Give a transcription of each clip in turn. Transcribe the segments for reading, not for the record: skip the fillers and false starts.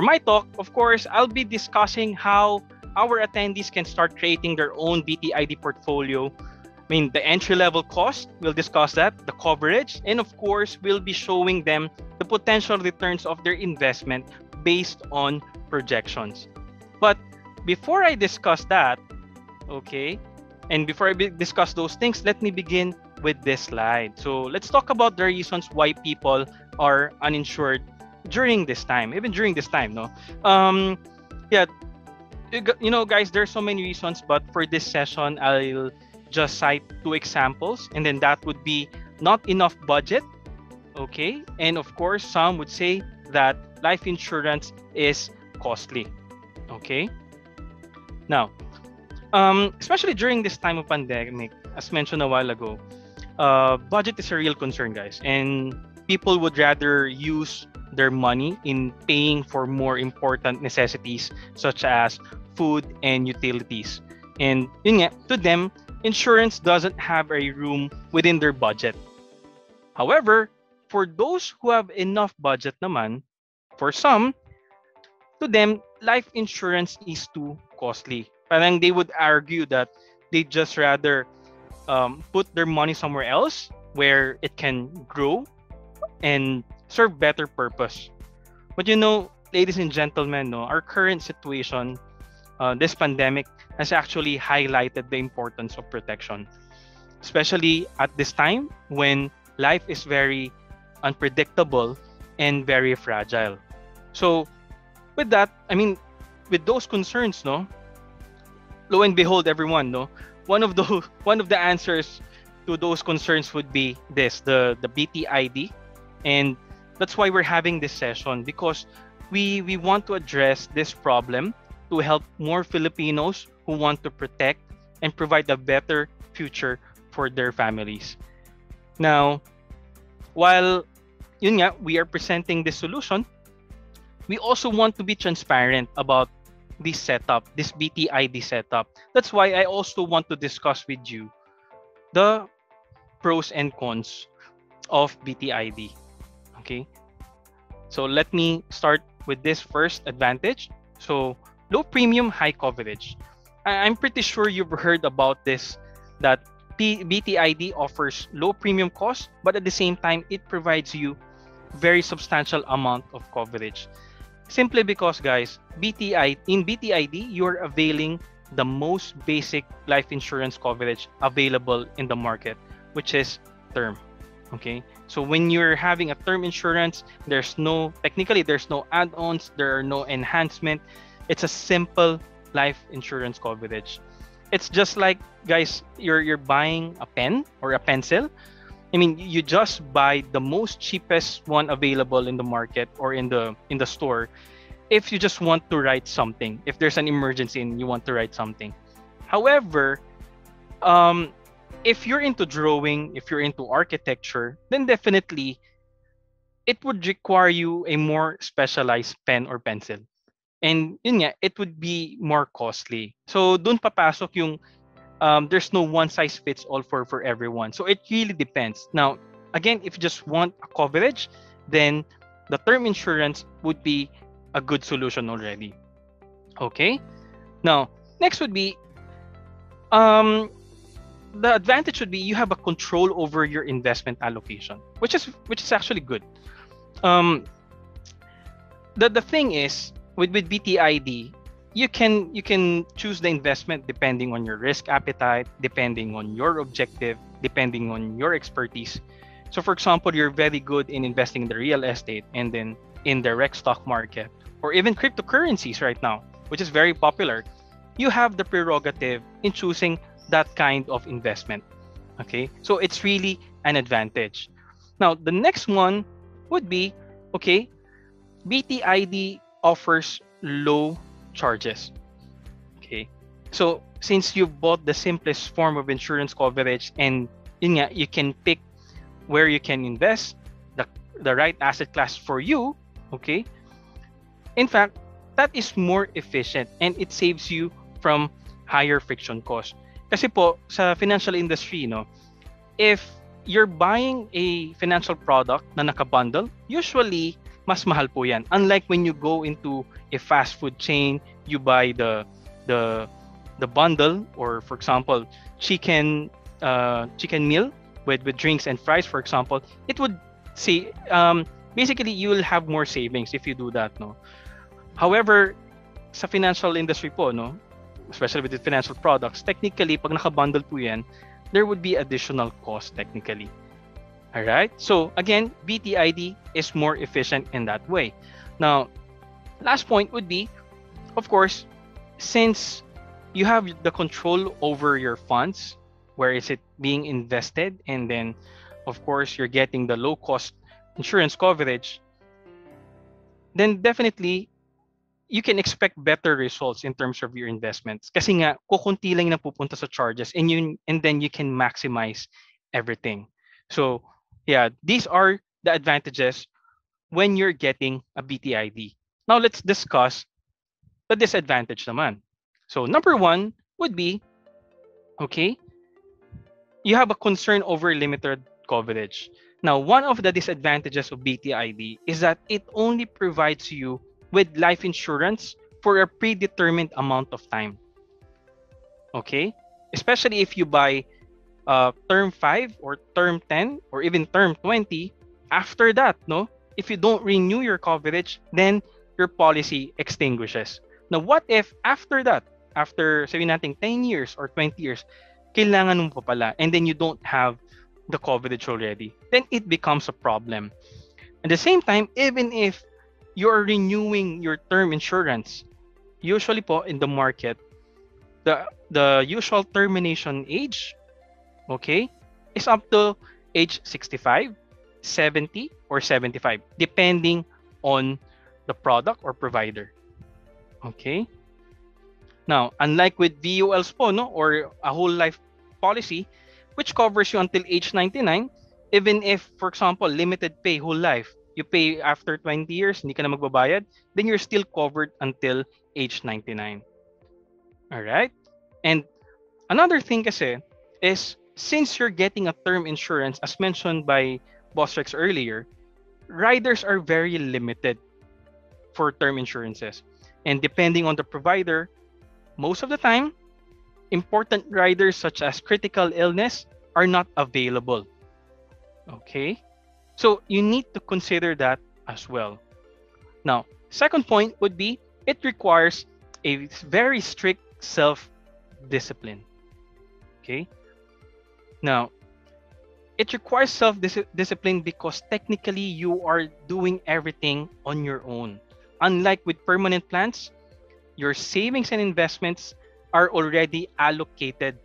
my talk, of course, I'll be discussing how our attendees can start creating their own BTID portfolio. I mean, the entry-level cost, we'll discuss that, the coverage, and of course, we'll be showing them the potential returns of their investment based on projections. But before I discuss that, okay, and before I discuss those things, let me begin with this slide. So let's talk about the reasons why people are uninsured during this time, even during this time, no? Yeah, you know, guys, there's so many reasons, but for this session, I'll just cite two examples, and then that would be not enough budget, okay? And of course, some would say that life insurance is costly, okay? Now, especially during this time of pandemic, as mentioned a while ago, budget is a real concern, guys, and people would rather use their money in paying for more important necessities such as food and utilities. And yun nga, to them, insurance doesn't have a room within their budget. However, for those who have enough budget naman, for some, to them, life insurance is too costly. Parang they would argue that they just rather put their money somewhere else where it can grow and serve better purpose. But you know, ladies and gentlemen, no, our current situation, this pandemic has actually highlighted the importance of protection, especially at this time when life is very unpredictable and very fragile. So with that, I mean, with those concerns, no, lo and behold, everyone, no, one of the answers to those concerns would be this, the BTID, and that's why we're having this session, because we want to address this problem to help more Filipinos who want to protect and provide a better future for their families. Now, while yun nga, we are presenting this solution, we also want to be transparent about this setup, this BTID setup. That's why I also want to discuss with you the pros and cons of BTID. Okay, so let me start with this first advantage. So low premium, high coverage. I'm pretty sure you've heard about this, that BTID offers low premium cost, but at the same time, it provides you very substantial amount of coverage. Simply because, guys, in BTID, you're availing the most basic life insurance coverage available in the market, which is term. Okay, so when you're having a term insurance, technically there's no add-ons, there are no enhancement. It's a simple life insurance coverage. It's just like, guys, you're buying a pen or a pencil. I mean, you just buy the most cheapest one available in the market or in the store if you just want to write something, if there's an emergency and you want to write something. However, if you're into drawing, if you're into architecture, then definitely it would require you a more specialized pen or pencil. And yun nga, it would be more costly. So dun papasok yung there's no one size fits all for everyone. So it really depends. Now, again, if you just want a coverage, then the term insurance would be a good solution already. Okay? Now, next would be the advantage would be you have a control over your investment allocation, which is actually good. The thing is with BTID, you can choose the investment depending on your risk appetite, depending on your objective, depending on your expertise. So for example, you're very good in investing in the real estate and then in direct stock market or even cryptocurrencies right now, which is very popular. You have the prerogative in choosing that kind of investment. Okay, so it's really an advantage. Now, the next one would be, okay, BTID offers low charges. Okay, so since you bought the simplest form of insurance coverage and you can pick where you can invest, the right asset class for you, okay, in fact, that is more efficient and it saves you from higher friction cost. Kasi po, sa financial industry, no, if you're buying a financial product na nakabundle, usually mas mahal po yan. Unlike when you go into a fast food chain, you buy the bundle, or for example, chicken meal with drinks and fries, for example, it would say basically you will have more savings if you do that, no. However, sa financial industry po, no, especially with the financial products, technically pag naka-bundle po yan, there would be additional cost technically. All right. So again, BTID is more efficient in that way. Now, last point would be, of course, since you have the control over your funds, where is it being invested, and then, of course, you're getting the low-cost insurance coverage, then definitely you can expect better results in terms of your investments. Kasi nga, kukunti lang na pupunta sa charges, and then you can maximize everything. So, yeah, these are the advantages when you're getting a BTID. Now, let's discuss the disadvantage naman. So, number one would be, okay, you have a concern over limited coverage. Now, one of the disadvantages of BTID is that it only provides you with life insurance for a predetermined amount of time. Okay? Especially if you buy term 5 or term 10 or even term 20, after that, no, if you don't renew your coverage, then your policy extinguishes. Now, what if after that, after sabihin natin 10 years or 20 years, kailangan mo pa pala, and then you don't have the coverage already, then it becomes a problem. At the same time, even if you're renewing your term insurance, usually po in the market, the usual termination age, okay, is up to age 65, 70, or 75, depending on the product or provider. Okay. Now, unlike with VULs po, no, or a whole life policy, which covers you until age 99, even if, for example, limited pay whole life, you pay after 20 years, hindi ka na magbabayad, then you're still covered until age 99. All right? And another thing kasi is, since you're getting a term insurance, as mentioned by Boss Rex earlier, riders are very limited for term insurances. And depending on the provider, most of the time, important riders such as critical illness are not available. Okay? So you need to consider that as well. Now, second point would be, it requires a very strict self-discipline. Okay? Now, it requires self-discipline because technically you are doing everything on your own. Unlike with permanent plans, your savings and investments are already allocated,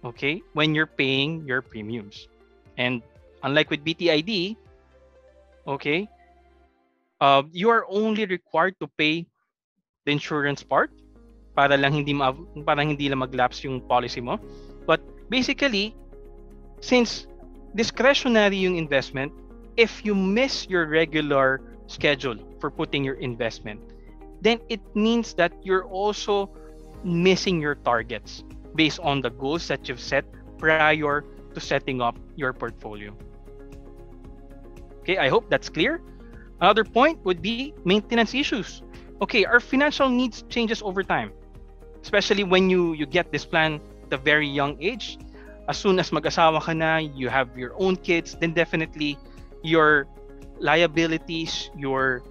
okay, when you're paying your premiums. And unlike with BTID, okay, you are only required to pay the insurance part para lang hindi lang mag-lapse yung policy mo. But basically, since discretionary yung investment, if you miss your regular schedule for putting your investment, then it means that you're also missing your targets based on the goals that you've set prior to setting up your portfolio. Okay, I hope that's clear. Another point would be maintenance issues. Okay, our financial needs changes over time, especially when you get this plan at a very young age. As soon as mag-asawa ka na, you have your own kids, then definitely your liabilities, your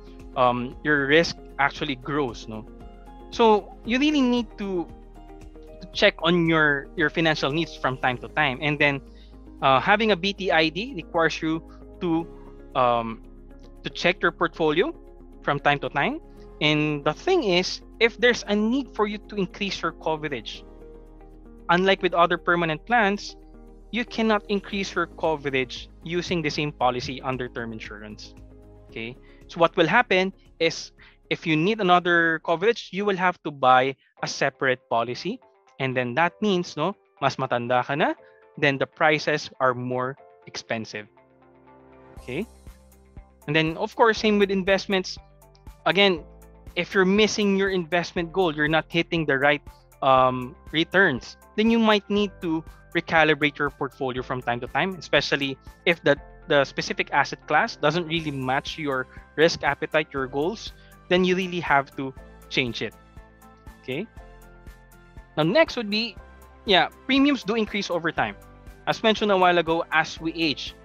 risk actually grows, no? So you really need to check on your financial needs from time to time, and then having a BTID requires you to check your portfolio from time to time. And the thing is, if there's a need for you to increase your coverage, unlike with other permanent plans, you cannot increase your coverage using the same policy under term insurance. Okay, so what will happen is, if you need another coverage, you will have to buy a separate policy, and then that means, no, mas matanda ka na, then the prices are more expensive. Okay, and then of course, same with investments. Again, if you're missing your investment goal, you're not hitting the right returns, then you might need to recalibrate your portfolio from time to time, especially if the specific asset class doesn't really match your risk appetite, your goals, then you really have to change it. Okay. Now, next would be, yeah, premiums do increase over time. As mentioned a while ago, as we age,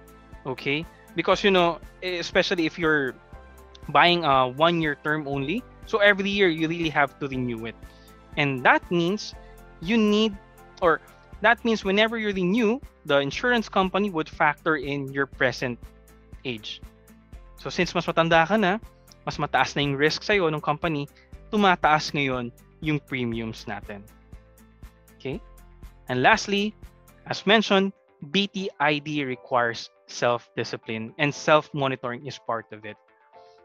okay? Because, especially if you're buying a 1-year term only, so every year you really have to renew it. And that means that means whenever you renew, the insurance company would factor in your present age. So since mas matanda ka na, mas mataas na yung risk sa'yo ng company, tumataas ngayon yung premiums natin. Okay? And lastly, as mentioned, BTID requires self-discipline, and self-monitoring is part of it.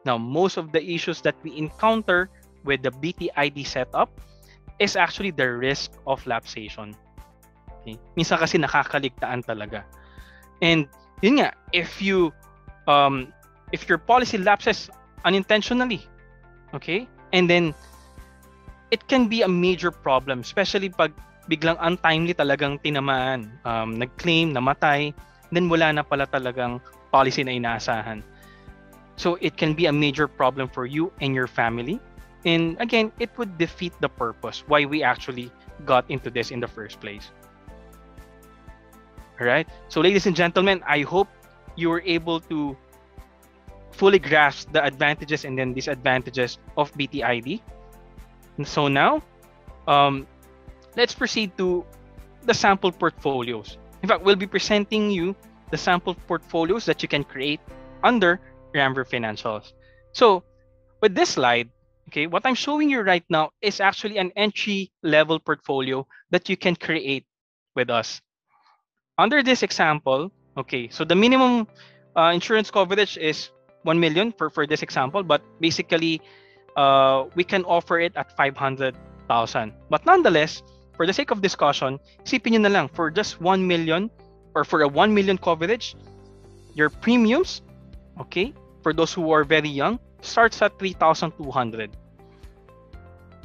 Now, most of the issues that we encounter with the BTID setup is actually the risk of lapsation. Okay? Minsan kasi nakakaligtaan talaga. And yun nga, if your policy lapses unintentionally, okay? And then it can be a major problem, especially pag biglang untimely talagang tinamaan, nag-claim, namatay, then wala na pala talagang policy na inaasahan. So it can be a major problem for you and your family. And again, it would defeat the purpose why we actually got into this in the first place. All right. So ladies and gentlemen, I hope you were able to fully grasp the advantages and then disadvantages of BTID. And so now, let's proceed to the sample portfolios. In fact, we'll be presenting you the sample portfolios that you can create under Ramver Financials. So with this slide, okay, what I'm showing you right now is actually an entry-level portfolio that you can create with us. Under this example, okay, so the minimum insurance coverage is 1 million for this example, but basically we can offer it at 500,000. But nonetheless, for the sake of discussion, isipin nyo na lang, for just 1 million or for a 1 million coverage, your premiums, okay, for those who are very young, starts at 3,200.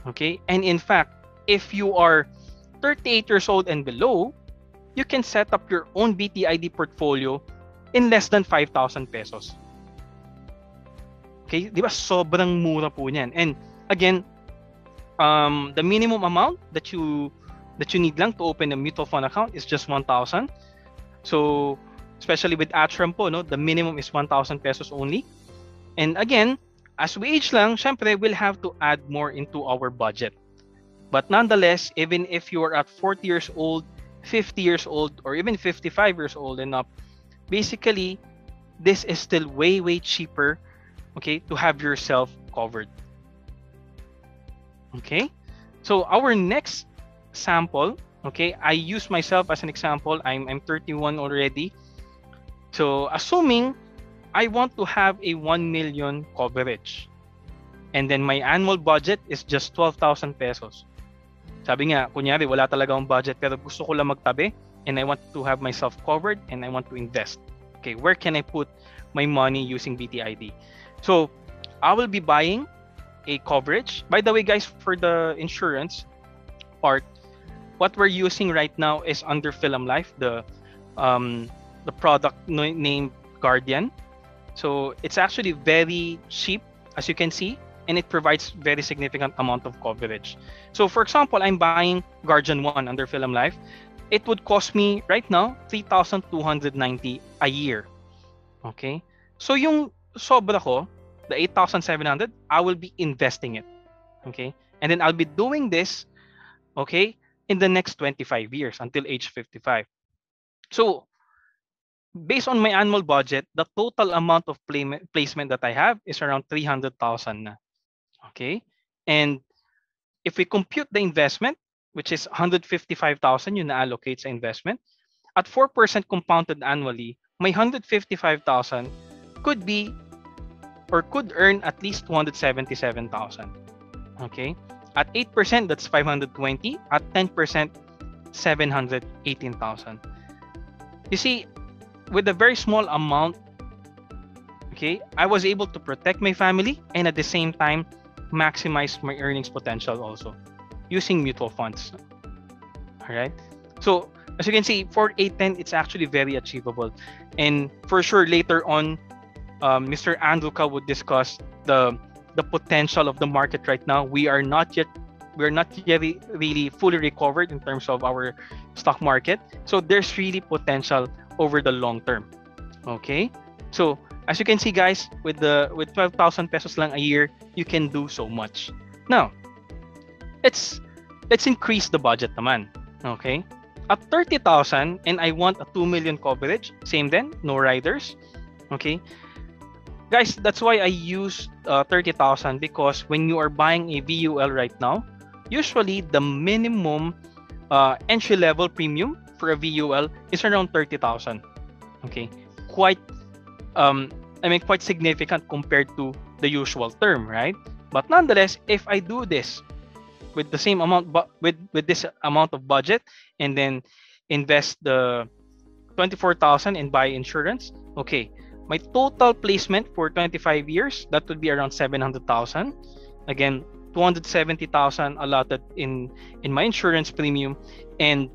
Okay, and in fact, if you are 38 years old and below, you can set up your own BTID portfolio in less than 5,000 pesos. Okay, di ba sobrang mura po niyan. And again, the minimum amount that you need lang to open a mutual fund account is just 1,000. So especially with Atram po, no, the minimum is 1,000 pesos only. And again, as we age lang, syempre we'll have to add more into our budget. But nonetheless, even if you are at 40 years old, 50 years old, or even 55 years old and up, basically, this is still way, way cheaper, okay, to have yourself covered. Okay, so our next sample, okay, I use myself as an example. I'm 31 already. So assuming I want to have a 1 million coverage, and then my annual budget is just 12,000 pesos. Sabi nga, kunyari, wala talaga akong budget, pero gusto ko lang magtabi, and I want to have myself covered, and I want to invest. Okay, where can I put my money using BTID? So I will be buying a coverage. By the way, guys, for the insurance part, what we're using right now is under Film Life, the product named Guardian. So it's actually very cheap, as you can see, and it provides very significant amount of coverage. So for example, I'm buying Guardian 1 under Film Life. It would cost me right now 3,290 a year. Okay? So yung sobra ko, the 8,700, I will be investing it. Okay? And then I'll be doing this, okay, in the next 25 years until age 55. So based on my annual budget, the total amount of placement that I have is around 300,000 na. Okay? And if we compute the investment, which is 155,000 yung na-allocate sa investment, at 4% compounded annually, my 155,000 could be or could earn at least 277,000. Okay? At 8%, that's 520. At 10%, 718,000. You see, with a very small amount, okay, I was able to protect my family and at the same time maximize my earnings potential also. using mutual funds. All right. So as you can see, for 810, it's actually very achievable. And for sure, later on, Mr. Andruka would discuss the potential of the market right now. We're not yet really fully recovered in terms of our stock market. So there's really potential over the long term. Okay. So as you can see, guys, with 12,000 pesos lang a year, you can do so much. Now, let's increase the budget naman. Okay? At 30,000 and I want a 2 million coverage, same then, no riders. Okay? Guys, that's why I use 30,000, because when you are buying a VUL right now, usually the minimum entry level premium for a VUL is around 30,000. Okay? Quite quite significant compared to the usual term, right? But nonetheless, if I do this with the same amount, but with this amount of budget, and then invest the 24,000 and buy insurance, okay, my total placement for 25 years, that would be around 700,000. Again, 270,000 allotted in my insurance premium, and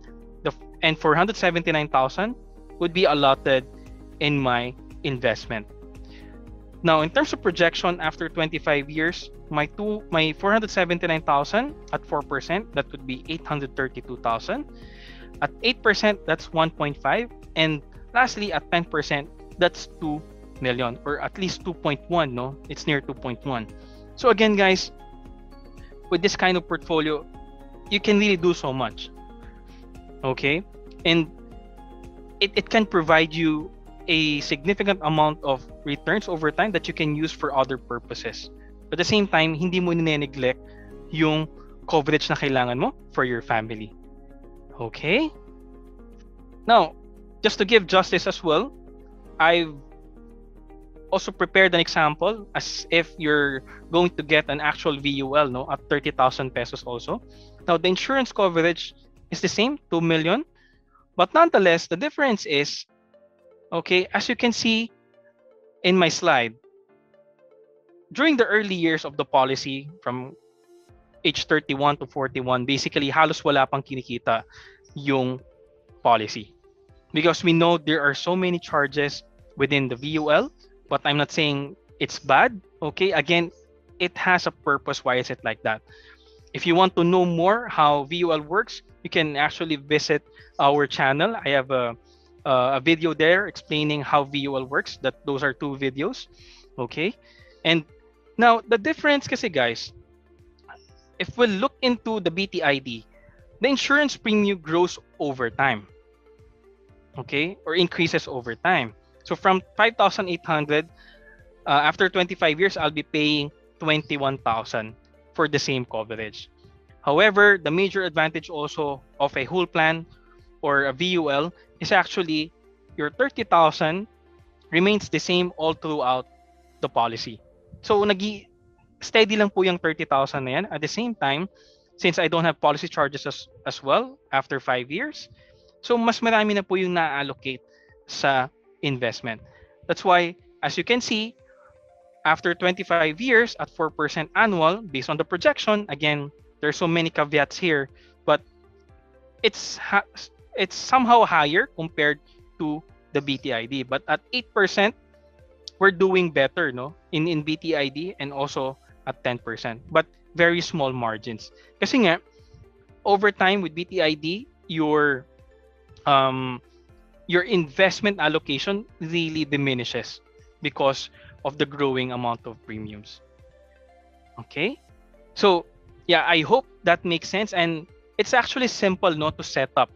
479,000 would be allotted in my investment. Now, in terms of projection after 25 years, my 479,000 at 4%, that would be 832,000. At 8%, that's 1.5, and lastly at 10%, that's 2 million, or at least 2.1, no? It's near 2.1. So again, guys, with this kind of portfolio, you can really do so much. Okay? And it can provide you a significant amount of returns over time that you can use for other purposes. But at the same time, hindi mo nine-neglect yung coverage na kailangan mo for your family. Okay? Now, just to give justice as well, I've also prepared an example as if you're going to get an actual VUL, no, at 30,000 pesos also. Now, the insurance coverage is the same, 2 million. But nonetheless, the difference is, okay, as you can see in my slide, during the early years of the policy, from age 31 to 41, basically halos wala pang kinikita yung policy. Because we know there are so many charges within the VUL, but I'm not saying it's bad. Okay, again, it has a purpose. Why is it like that? If you want to know more how VUL works, you can actually visit our channel. I have a video there explaining how VUL works. Those are 2 videos. Okay, and now the difference, kasi guys, if we look into the BTID, the insurance premium grows over time. Okay, or increases over time. So from 5,800, after 25 years, I'll be paying 21,000 for the same coverage. However, the major advantage also of a whole plan or a VUL is actually your 30,000 remains the same all throughout the policy. So steady lang po yung 30,000 na yan. At the same time, since I don't have policy charges as well after 5 years, so mas marami na po yung na-allocate sa investment. That's why, as you can see, after 25 years at 4% annual, based on the projection, again, there's so many caveats here, but it's somehow higher compared to the BTID. But at 8%, we're doing better, no? In BTID, and also at 10%, but very small margins. Kasi nga, over time with BTID, your investment allocation really diminishes because of the growing amount of premiums. Okay, so yeah, I hope that makes sense, and it's actually simple, no, to set up.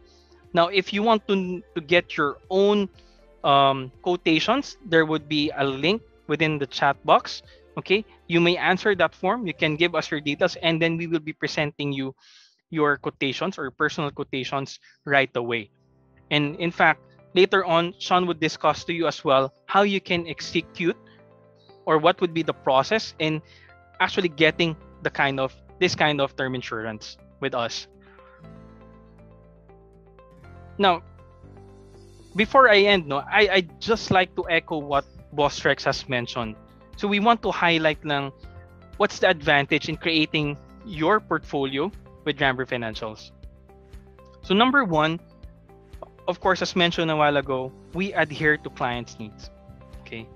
Now, if you want to get your own quotations, there would be a link within the chat box. Okay, you may answer that form, you can give us your details, and then we will be presenting you your quotations or personal quotations right away. And in fact, later on, Sean would discuss to you as well how you can execute, or what would be the process in actually getting this kind of term insurance with us. Now, before I end, I just like to echo what Boss Rex has mentioned. So we want to highlight lang what's the advantage in creating your portfolio with Ramber Financials. So number one, of course, as mentioned a while ago, we adhere to clients' needs. Okay.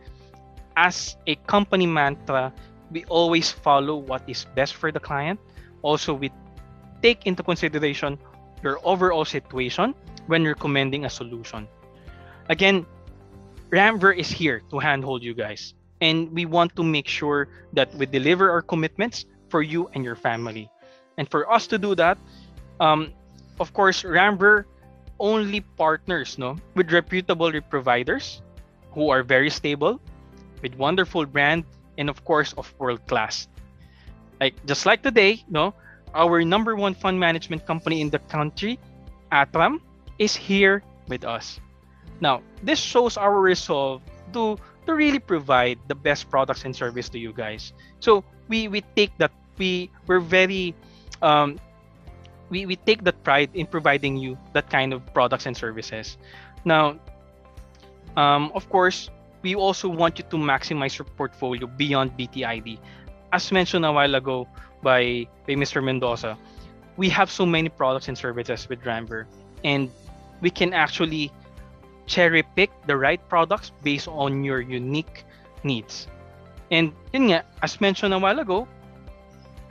As a company mantra, we always follow what is best for the client. Also, we take into consideration your overall situation when recommending a solution. Again, Ramver is here to handhold you guys, and we want to make sure that we deliver our commitments for you and your family. And for us to do that, um, of course, Ramver only partners with reputable providers who are very stable, with wonderful brand, and of course of world class. Like just like today, our number one fund management company in the country, Atram, is here with us. Now, this shows our resolve to really provide the best products and service to you guys. So we take that we're very um, we take that pride in providing you that kind of products and services. Now, of course, we also want you to maximize your portfolio beyond BTID. As mentioned a while ago by Mr. Mendoza, we have so many products and services with Ramver, and we can actually cherry pick the right products based on your unique needs. And yun nga, as mentioned a while ago,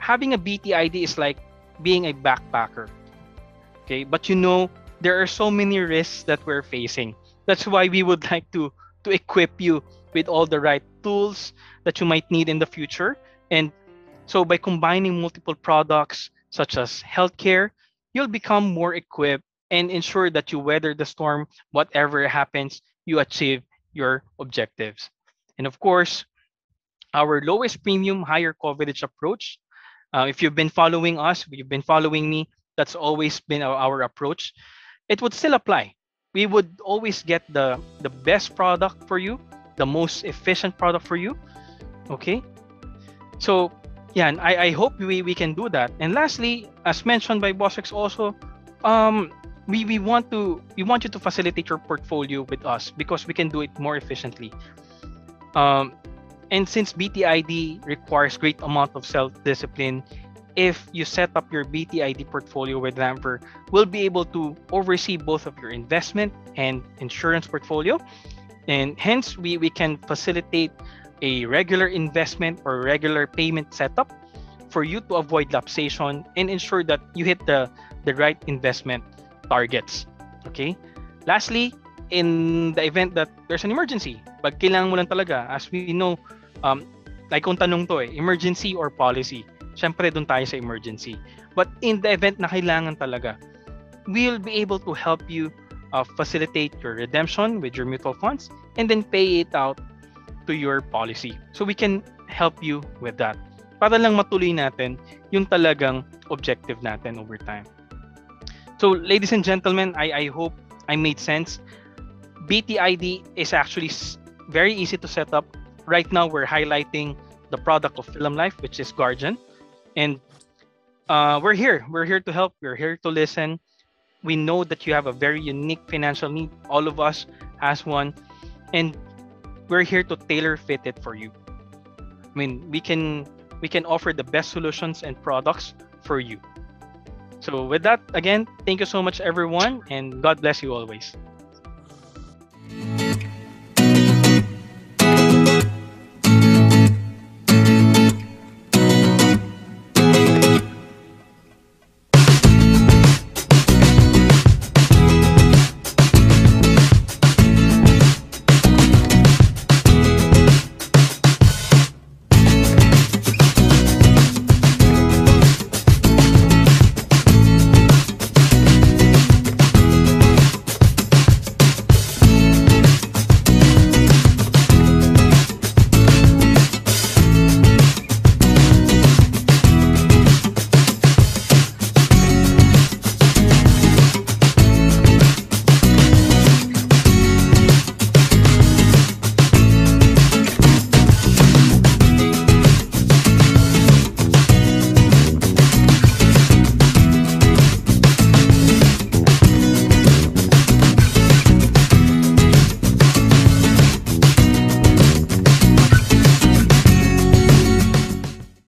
having a BTID is like being a backpacker. Okay, but there are so many risks that we're facing. That's why we would like to equip you with all the right tools that you might need in the future. And so by combining multiple products such as healthcare, you'll become more equipped and ensure that you weather the storm. Whatever happens, you achieve your objectives. And of course, our lowest premium, higher coverage approach. If you've been following us, you've been following me, that's always been our approach. It would still apply. We would always get the best product for you, the most efficient product for you. Okay. So yeah, and I hope we can do that. And lastly, as mentioned by Bossex also, we want you to facilitate your portfolio with us because we can do it more efficiently. And since BTID requires great amount of self-discipline, if you set up your BTID portfolio with Ramver, we'll be able to oversee both of your investment and insurance portfolio. And hence, we can facilitate a regular investment or regular payment setup for you to avoid lapsation and ensure that you hit the right investment targets. Okay? Lastly, in the event that there's an emergency, pag kailangan mo lang talaga, as we know, like kung tanong to emergency or policy, syempre doon tayo sa emergency. But in the event na kailangan talaga, we'll be able to help you facilitate your redemption with your mutual funds and then pay it out to your policy. So we can help you with that. Para lang matuloy natin yung talagang objective natin over time. So ladies and gentlemen, I hope I made sense. BTID is actually very easy to set up. Right now, we're highlighting the product of Film Life, which is Guardian. And we're here. We're here to help. We're here to listen. We know that you have a very unique financial need. All of us has one. And we're here to tailor fit it for you. I mean, we can offer the best solutions and products for you. So with that, again, thank you so much, everyone, and God bless you always.